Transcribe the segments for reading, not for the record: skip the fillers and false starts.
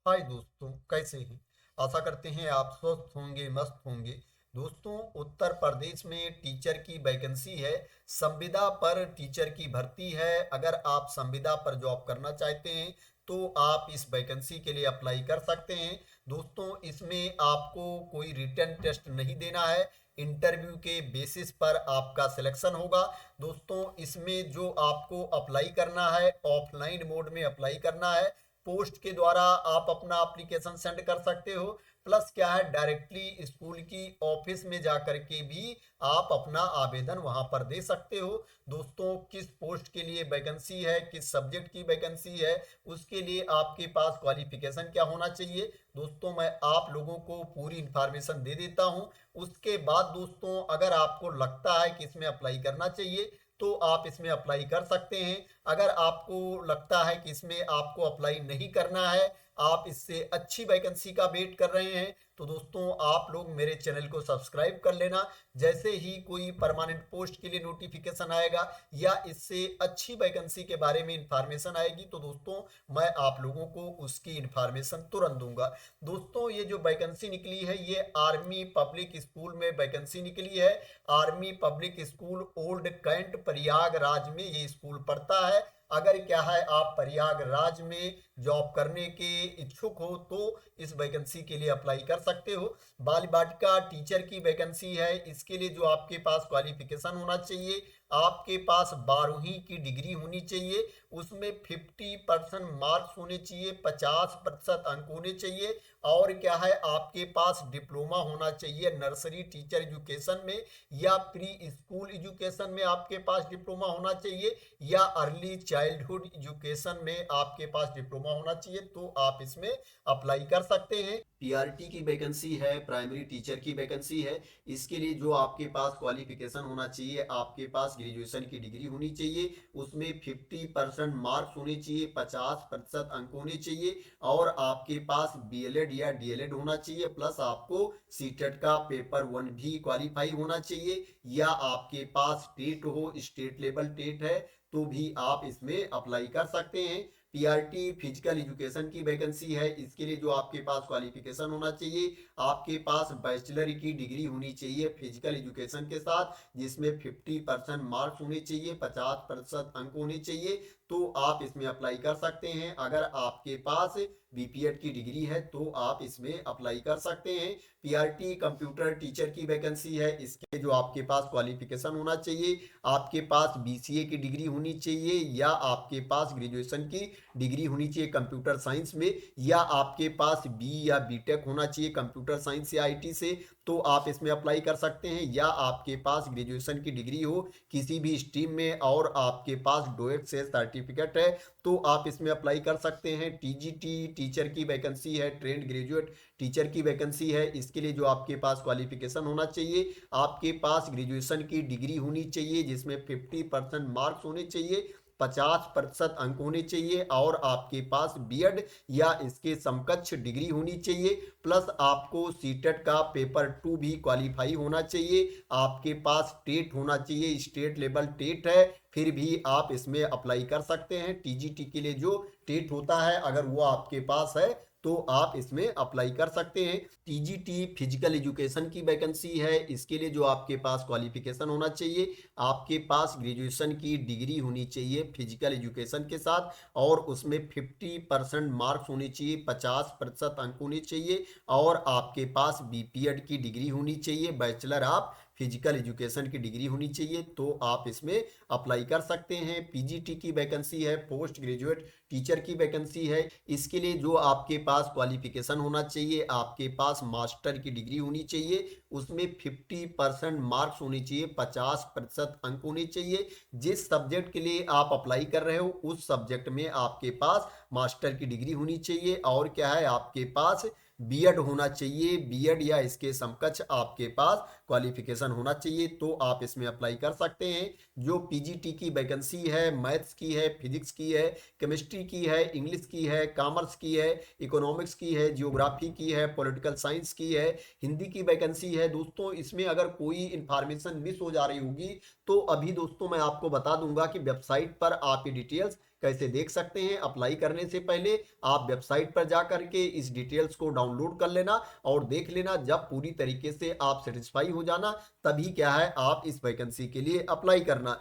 हाय दोस्तों, कैसे हैं। आशा करते हैं आप स्वस्थ होंगे, मस्त होंगे। दोस्तों, उत्तर प्रदेश में टीचर की वैकेंसी है। संविदा पर टीचर की भर्ती है। अगर आप संविदा पर जॉब करना चाहते हैं तो आप इस वैकेंसी के लिए अप्लाई कर सकते हैं। दोस्तों, इसमें आपको कोई रिटन टेस्ट नहीं देना है। इंटरव्यू के बेसिस पर आपका सिलेक्शन होगा। दोस्तों, इसमें जो आपको अप्लाई करना है, ऑफलाइन मोड में अप्लाई करना है। पोस्ट के द्वारा आप अपना एप्लीकेशन सेंड कर सकते हो। प्लस क्या है, डायरेक्टली स्कूल की ऑफिस में जाकर के भी आप अपना आवेदन वहां पर दे सकते हो। दोस्तों, किस पोस्ट के लिए वैकेंसी है, किस सब्जेक्ट की वैकेंसी है, उसके लिए आपके पास क्वालिफिकेशन क्या होना चाहिए, दोस्तों मैं आप लोगों को पूरी इंफॉर्मेशन दे देता हूं। उसके बाद दोस्तों, अगर आपको लगता है कि इसमें अप्लाई करना चाहिए तो आप इसमें अप्लाई कर सकते हैं। अगर आपको लगता है कि इसमें आपको अप्लाई नहीं करना है, आप इससे अच्छी वैकेंसी का वेट कर रहे हैं, तो दोस्तों आप लोग मेरे चैनल को सब्सक्राइब कर लेना। जैसे ही कोई परमानेंट पोस्ट के लिए नोटिफिकेशन आएगा या इससे अच्छी वैकेंसी के बारे में इंफॉर्मेशन आएगी तो दोस्तों मैं आप लोगों को उसकी इंफॉर्मेशन तुरंत दूंगा। दोस्तों, ये जो वैकेंसी निकली है ये आर्मी पब्लिक स्कूल में वैकेंसी निकली है। Army public school old cantt Prayagraj में ये स्कूल पढ़ता है। अगर क्या है, आप प्रयागराज में जॉब करने के इच्छुक हो तो इस वैकेंसी के लिए अप्लाई कर सकते हो। बाल बालिका टीचर की वैकेंसी है। इसके लिए जो आपके पास क्वालिफिकेशन होना चाहिए, आपके पास 12वीं की डिग्री होनी चाहिए। उसमें 50% मार्क्स होने चाहिए, 50% अंक होने चाहिए। और क्या है, आपके पास डिप्लोमा होना चाहिए नर्सरी टीचर एजुकेशन में या प्री स्कूल एजुकेशन में आपके पास डिप्लोमा होना चाहिए या अर्ली चाइल्डहुड एजुकेशन में आपके पास डिप्लोमा होना चाहिए, तो आप इसमें अप्लाई कर सकते हैं। पीआरटी की वैकेंसी है, प्राइमरी टीचर की वैकेंसी है। इसके लिए जो आपके पास क्वालिफिकेशन होना चाहिए, आपके पास ग्रेजुएशन की डिग्री होनी चाहिए, उसमें 50% मार्क्स होने चाहिए, 50% अंक होने चाहिए और आपके पास बीएलएड या डीएलएड होना चाहिए। प्लस आपको सीटेट का पेपर 1 भी क्वालिफाई होना चाहिए या आपके पास टेट हो, स्टेट लेवल टेट है तो भी आप इसमें अप्लाई कर सकते हैं। पीआरटी फिजिकल एजुकेशन की वैकेंसी है। इसके लिए जो आपके पास क्वालिफिकेशन होना चाहिए, आपके पास बैचलर की डिग्री होनी चाहिए फिजिकल एजुकेशन के साथ, जिसमें 50% मार्क्स होने चाहिए, 50% अंक होने चाहिए, तो आप इसमें अप्लाई कर सकते हैं। अगर आपके पास बीपीएड की डिग्री है तो आप इसमें अप्लाई कर सकते हैं। पीआरटी कंप्यूटर टीचर की वैकेंसी है। इसके जो आपके पास क्वालिफिकेशन होना चाहिए, आपके पास बीसीए की डिग्री होनी चाहिए या आपके पास ग्रेजुएशन की डिग्री होनी चाहिए कंप्यूटर साइंस में या आपके पास बी या बीटेक होना चाहिए कंप्यूटर साइंस या आईटी से, तो आप इसमें अप्लाई कर सकते हैं। या आपके पास ग्रेजुएशन की डिग्री हो किसी भी स्ट्रीम में और आपके पास डोएट से सर्टिफिकेट है तो आप इसमें अप्लाई कर सकते हैं। टीजीटी टीचर की वैकेंसी है, ट्रेंड ग्रेजुएट टीचर की वैकेंसी है। इसके लिए जो आपके पास क्वालिफिकेशन होना चाहिए, आपके पास ग्रेजुएशन की डिग्री होनी चाहिए जिसमें 50% मार्क्स होने चाहिए, 50% अंक होने चाहिए और आपके पास बीएड या इसके समकक्ष डिग्री होनी चाहिए। प्लस आपको सीटेट का पेपर 2 भी क्वालिफाई होना चाहिए। आपके पास टेट होना चाहिए, स्टेट लेवल टेट है, फिर भी आप इसमें अप्लाई कर सकते हैं। टीजीटी के लिए जो टेट होता है अगर वो आपके पास है तो आप इसमें अप्लाई कर सकते हैं। टीजीटी फिजिकल एजुकेशन की वैकेंसी है। इसके लिए जो आपके पास क्वालिफिकेशन होना चाहिए, आपके पास ग्रेजुएशन की डिग्री होनी चाहिए फिजिकल एजुकेशन के साथ और उसमें 50% मार्क्स होने चाहिए, 50% अंक होने चाहिए और आपके पास बीपीएड की डिग्री होनी चाहिए, बैचलर ऑफ फिजिकल एजुकेशन की डिग्री होनी चाहिए, तो आप इसमें अप्लाई कर सकते हैं। पीजीटी की वैकेंसी है, पोस्ट ग्रेजुएट टीचर की वैकेंसी है। इसके लिए जो आपके पास क्वालिफिकेशन होना चाहिए, आपके पास मास्टर की डिग्री होनी चाहिए, उसमें 50% मार्क्स होने चाहिए, 50% अंक होने चाहिए। जिस सब्जेक्ट के लिए आप अप्लाई कर रहे हो उस सब्जेक्ट में आपके पास मास्टर की डिग्री होनी चाहिए और क्या है, आपके पास बीएड होना चाहिए, बीएड या इसके समकक्ष आपके पास क्वालिफिकेशन होना चाहिए, तो आप इसमें अप्लाई कर सकते हैं। जो पीजीटी की वैकेंसी है, मैथ्स की है, फिजिक्स की है, केमिस्ट्री की है, इंग्लिश की है, कॉमर्स की है, इकोनॉमिक्स की है, जियोग्राफी की है, पॉलिटिकल साइंस की है, हिंदी की वैकेंसी है। दोस्तों, इसमें अगर कोई इंफॉर्मेशन मिस हो जा रही होगी तो अभी दोस्तों मैं आपको बता दूंगा कि वेबसाइट पर आप ये डिटेल्स कैसे देख सकते हैं? अप्लाई करने से पहले आप वेबसाइट पर जा करके इस डिटेल्स को डाउनलोड कर लेना और देख लेना। जब पूरी तरीके से आप सेटिस्फाई हो जाना, तभी क्या है आप इस वैकेंसी के लिए अप्लाई करना।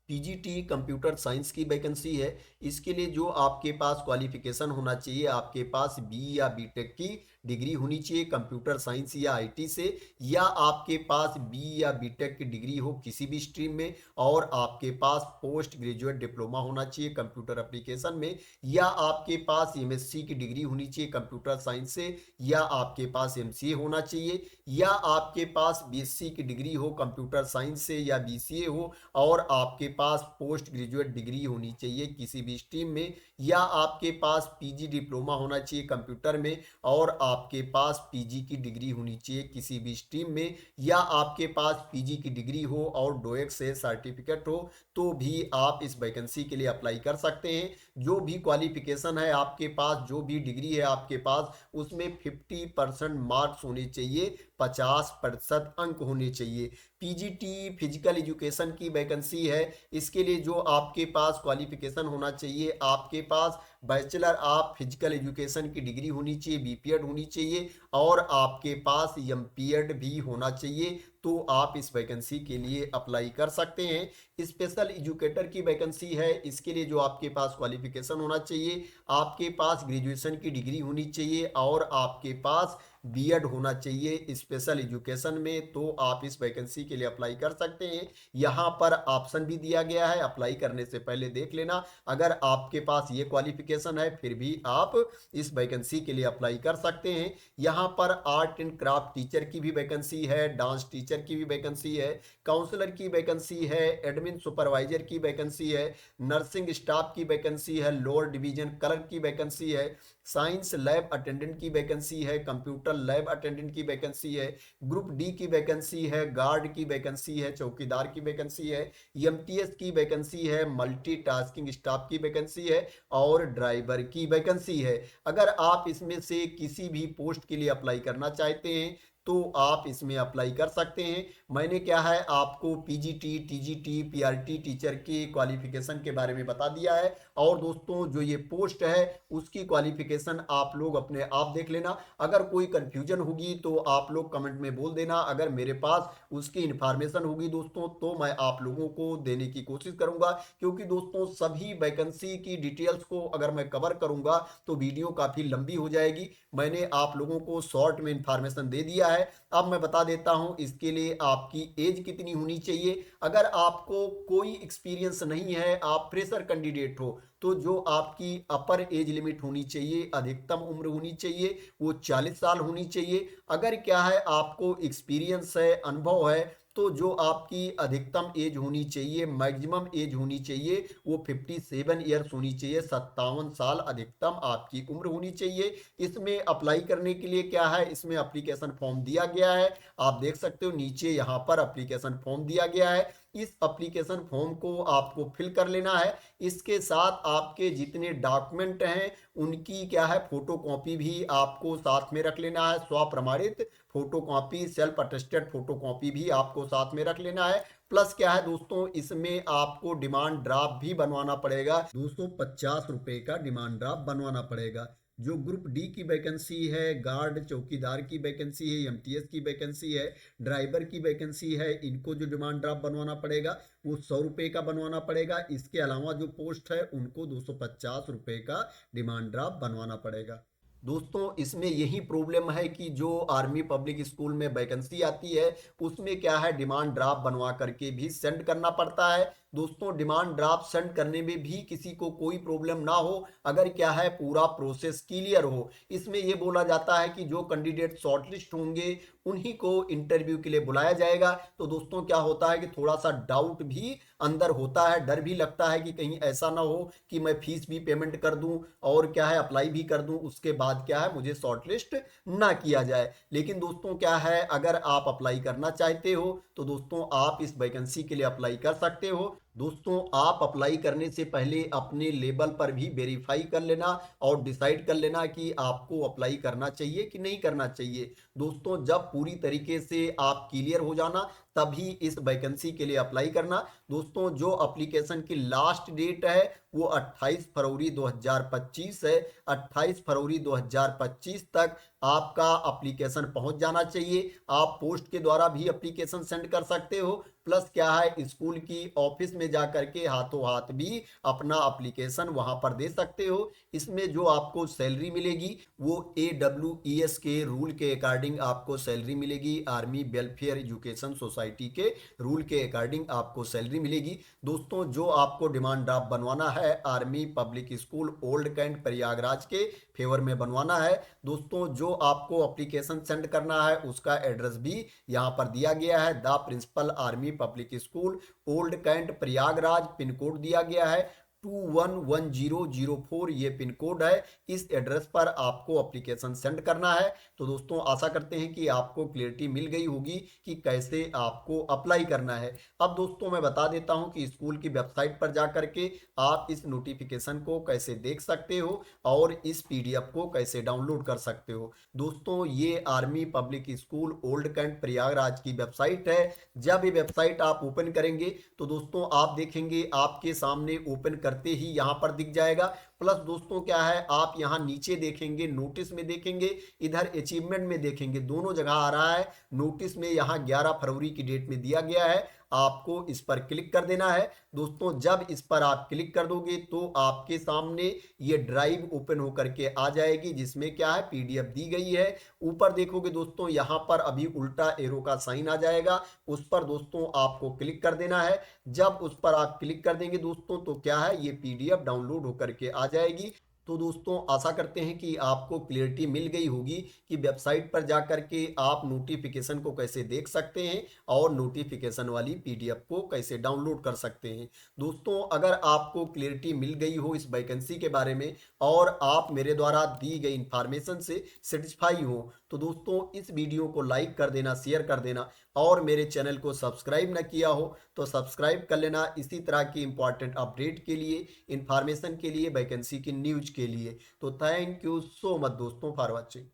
पीजीटी कंप्यूटर साइंस की वैकेंसी है। इसके लिए जो आपके पास क्वालिफिकेशन होना चाहिए, आपके पास बी या बीटेक की डिग्री होनी चाहिए कंप्यूटर साइंस या आईटी से, या आपके पास बी या बीटेक की डिग्री हो किसी भी स्ट्रीम में, और आपके पास पोस्ट ग्रेजुएट डिप्लोमा होना चाहिए कंप्यूटर एप्लीकेशन में, या आपके पास एमएससी की डिग्री होनी चाहिए कंप्यूटर साइंस से, या आपके पास एमसीए होना चाहिए, या आपके पास बीएससी की डिग्री हो कंप्यूटर साइंस से या बीसीए हो, और आपके पास पोस्ट ग्रेजुएट डिग्री होनी चाहिए किसी भी स्ट्रीम में, या आपके पास पीजी डिप्लोमा होना चाहिए कंप्यूटर में, और आपके पास पीजी की डिग्री होनी चाहिए किसी भी स्ट्रीम में, या आपके पास पीजी की डिग्री हो और डोएक से सर्टिफिकेट हो, तो भी आप इस वैकेंसी के लिए अप्लाई कर सकते हैं। जो भी क्वालिफिकेशन है आपके पास, जो भी डिग्री है आपके पास, उसमें 50% मार्क्स होने चाहिए, 50% अंक होने चाहिए। पीजीटी फिजिकल एजुकेशन की वैकेंसी है। इसके लिए जो आपके पास क्वालिफिकेशन होना चाहिए, आपके पास बैचलर ऑफ फिजिकल एजुकेशन की डिग्री होनी चाहिए, बीपीएड होनी चाहिए, और आपके पास एमपीएड भी होना चाहिए, तो आप इस वैकेंसी के लिए अप्लाई कर सकते हैं। स्पेशल एजुकेटर की वैकेंसी है। इसके लिए जो आपके पास क्वालिफिकेशन होना चाहिए, आपके पास ग्रेजुएशन की डिग्री होनी चाहिए और आपके पास बीएड होना चाहिए स्पेशल एजुकेशन में, तो आप इस वैकेंसी के लिए अप्लाई कर सकते हैं। यहाँ पर ऑप्शन भी दिया गया है, अप्लाई करने से पहले देख लेना। अगर आपके पास ये क्वालिफिकेशन है फिर भी आप इस वैकेंसी के लिए अप्लाई कर सकते हैं। यहाँ पर आर्ट एंड क्राफ्ट टीचर की भी वैकेंसी है, डांस टीचर की भी वैकेंसी है, काउंसलर की वैकेंसी है, एडमिन सुपरवाइजर की वैकेंसी है, नर्सिंग स्टाफ की वैकेंसी है, लोअर डिवीजन क्लर्क की वैकेंसी है, साइंस लैब अटेंडेंट की वैकेंसी है, कंप्यूटर लैब अटेंडेंट की वैकेंसी है, ग्रुप डी की वैकेंसी है, गार्ड की वैकेंसी है, चौकीदार की वैकेंसी है, एमटीएस की वैकेंसी है, मल्टीटास्किंग स्टाफ की वैकेंसी है, और ड्राइवर की वैकेंसी है। अगर आप इसमें से किसी भी पोस्ट के लिए अप्लाई करना चाहते हैं तो आप इसमें अप्लाई कर सकते हैं। मैंने क्या है आपको पीजीटी, टीजीटी, पीआरटी टीचर की क्वालिफिकेशन के बारे में बता दिया है, और दोस्तों जो ये पोस्ट है उसकी क्वालिफिकेशन आप लोग अपने आप देख लेना। अगर कोई कंफ्यूजन होगी तो आप लोग कमेंट में बोल देना, अगर मेरे पास उसकी इंफॉर्मेशन होगी दोस्तों तो मैं आप लोगों को देने की कोशिश करूंगा, क्योंकि दोस्तों सभी वैकेंसी की डिटेल्स को अगर मैं कवर करूंगा तो वीडियो काफ़ी लंबी हो जाएगी। मैंने आप लोगों को शॉर्ट में इंफॉर्मेशन दे दिया है। अब मैं बता देता हूं इसके लिए आपकी एज कितनी होनी चाहिए। अगर आपको कोई एक्सपीरियंस नहीं है, आप फ्रेशर कैंडिडेट हो, तो जो आपकी अपर एज लिमिट होनी चाहिए, अधिकतम उम्र होनी चाहिए, वो 40 साल होनी चाहिए। अगर क्या है आपको एक्सपीरियंस है, अनुभव है, तो जो आपकी अधिकतम एज होनी चाहिए, मैक्सिमम एज होनी चाहिए, वो 57 ईयर्स होनी चाहिए, 57 साल अधिकतम आपकी उम्र होनी चाहिए। इसमें अप्लाई करने के लिए क्या है, इसमें एप्लीकेशन फॉर्म दिया गया है, आप देख सकते हो नीचे यहाँ पर एप्लीकेशन फॉर्म दिया गया है। इस एप्लीकेशन फॉर्म को आपको फिल कर लेना है। इसके साथ आपके जितने डॉक्यूमेंट हैं उनकी क्या है फोटो कॉपी भी आपको साथ में रख लेना है, स्वप्रमाणित photocopy, self attested photocopy भी आपको साथ में रख लेना है। प्लस क्या है दोस्तों, इसमें आपको डिमांड ड्राफ्ट भी बनवाना पड़ेगा, 250 रुपए का डिमांड ड्राफ्ट बनवाना पड़ेगा। जो ग्रुप डी की वैकेंसी है, गार्ड चौकीदार की वैकेंसी है, एमटीएस की वैकेंसी है, ड्राइवर की वैकेंसी है, इनको जो डिमांड ड्राफ्ट बनवाना पड़ेगा वो 100 रुपये का बनवाना पड़ेगा। इसके अलावा जो पोस्ट है उनको 250 रुपये का डिमांड ड्राफ्ट बनवाना पड़ेगा। दोस्तों इसमें यही प्रॉब्लम है कि जो आर्मी पब्लिक स्कूल में वैकेंसी आती है उसमें क्या है डिमांड ड्राफ्ट बनवा करके भी सेंड करना पड़ता है। दोस्तों डिमांड ड्राफ्ट सेंड करने में भी किसी को कोई प्रॉब्लम ना हो, अगर क्या है पूरा प्रोसेस क्लियर हो। इसमें यह बोला जाता है कि जो कैंडिडेट शॉर्टलिस्ट होंगे उन्हीं को इंटरव्यू के लिए बुलाया जाएगा। तो दोस्तों क्या होता है कि थोड़ा सा डाउट भी अंदर होता है, डर भी लगता है कि कहीं ऐसा ना हो कि मैं फीस भी पेमेंट कर दूं और क्या है अप्लाई भी कर दूं, उसके बाद क्या है मुझे शॉर्टलिस्ट ना किया जाए। लेकिन दोस्तों क्या है अगर आप अप्लाई करना चाहते हो तो दोस्तों आप इस वैकेंसी के लिए अप्लाई कर सकते हो। दोस्तों आप अप्लाई करने से पहले अपने लेवल पर भी वेरीफाई कर लेना और डिसाइड कर लेना कि आपको अप्लाई करना चाहिए कि नहीं करना चाहिए। दोस्तों जब पूरी तरीके से आप क्लियर हो जाना तभी इस वैकेंसी के लिए अप्लाई करना। दोस्तों जो एप्लीकेशन की लास्ट डेट है वो 28 फरवरी 2025 है। 28 फरवरी 2025 तक आपका एप्लीकेशन पहुंच जाना चाहिए। आप पोस्ट के द्वारा भी एप्लीकेशन सेंड कर सकते हो, प्लस क्या है स्कूल की ऑफिस में जा करके हाथों हाथ भी अपना एप्लीकेशन वहां पर दे सकते हो। इसमें जो आपको सैलरी मिलेगी वो AWES के रूल के अकॉर्डिंग आपको सैलरी मिलेगी। आर्मी वेलफेयर एजुकेशन सोसाइटी के रूल के अकॉर्डिंग आपको सैलरी मिलेगी। दोस्तों जो आपको डिमांड ड्राफ्ट बनवाना है army public school old cantt Prayagraj के फेवर में बनवाना है। दोस्तों जो आपको एप्लीकेशन सेंड करना है उसका एड्रेस भी यहाँ पर दिया गया है। The principal army public school old cantt Prayagraj, pin code दिया गया है 211004, ये पिन कोड है। इस एड्रेस पर आपको एप्लीकेशन सेंड करना है। तो दोस्तों आशा करते हैं कि आपको क्लियरिटी मिल गई होगी कि कैसे आपको अप्लाई करना है। अब दोस्तों मैं बता देता हूं कि स्कूल की वेबसाइट पर जा करके आप इस नोटिफिकेशन को कैसे देख सकते हो और इस PDF को कैसे डाउनलोड कर सकते हो। दोस्तों ये army public school old cantt Prayagraj की वेबसाइट है। जब ये वेबसाइट आप ओपन करेंगे तो दोस्तों आप देखेंगे आपके सामने ओपन करते ही यहाँ पर दिख जाएगा। प्लस दोस्तों क्या है आप यहाँ नीचे देखेंगे, नोटिस में देखेंगे, इधर अचीवमेंट में देखेंगे, दोनों जगह आ रहा है। नोटिस में यहाँ 11 फरवरी की डेट में दिया गया है, आपको इस पर क्लिक कर देना है। दोस्तों जब इस पर आप क्लिक कर दोगे तो आपके सामने ये ड्राइव ओपन होकर के आ जाएगी जिसमें क्या है PDF दी गई है। ऊपर देखोगे दोस्तों यहाँ पर अभी उल्टा एरो का साइन आ जाएगा, उस पर दोस्तों आपको क्लिक कर देना है। जब उस पर आप क्लिक कर देंगे दोस्तों तो क्या है ये PDF डाउनलोड होकर के आ जाएगी। तो दोस्तों आशा करते हैं कि आपको क्लियरिटी मिल गई होगी कि वेबसाइट पर जाकर के आप नोटिफिकेशन को कैसे देख सकते हैं और नोटिफिकेशन वाली PDF को कैसे डाउनलोड कर सकते हैं। दोस्तों अगर आपको क्लियरिटी मिल गई हो इस वैकेंसी के बारे में और आप मेरे द्वारा दी गई इंफॉर्मेशन से सेटिस्फाई हो तो दोस्तों इस वीडियो को लाइक कर देना, शेयर कर देना और मेरे चैनल को सब्सक्राइब न किया हो तो सब्सक्राइब कर लेना इसी तरह की इंपॉर्टेंट अपडेट के लिए, इंफॉर्मेशन के लिए, वैकेंसी की न्यूज के लिए। तो थैंक यू सो मच दोस्तों फॉर वॉचिंग।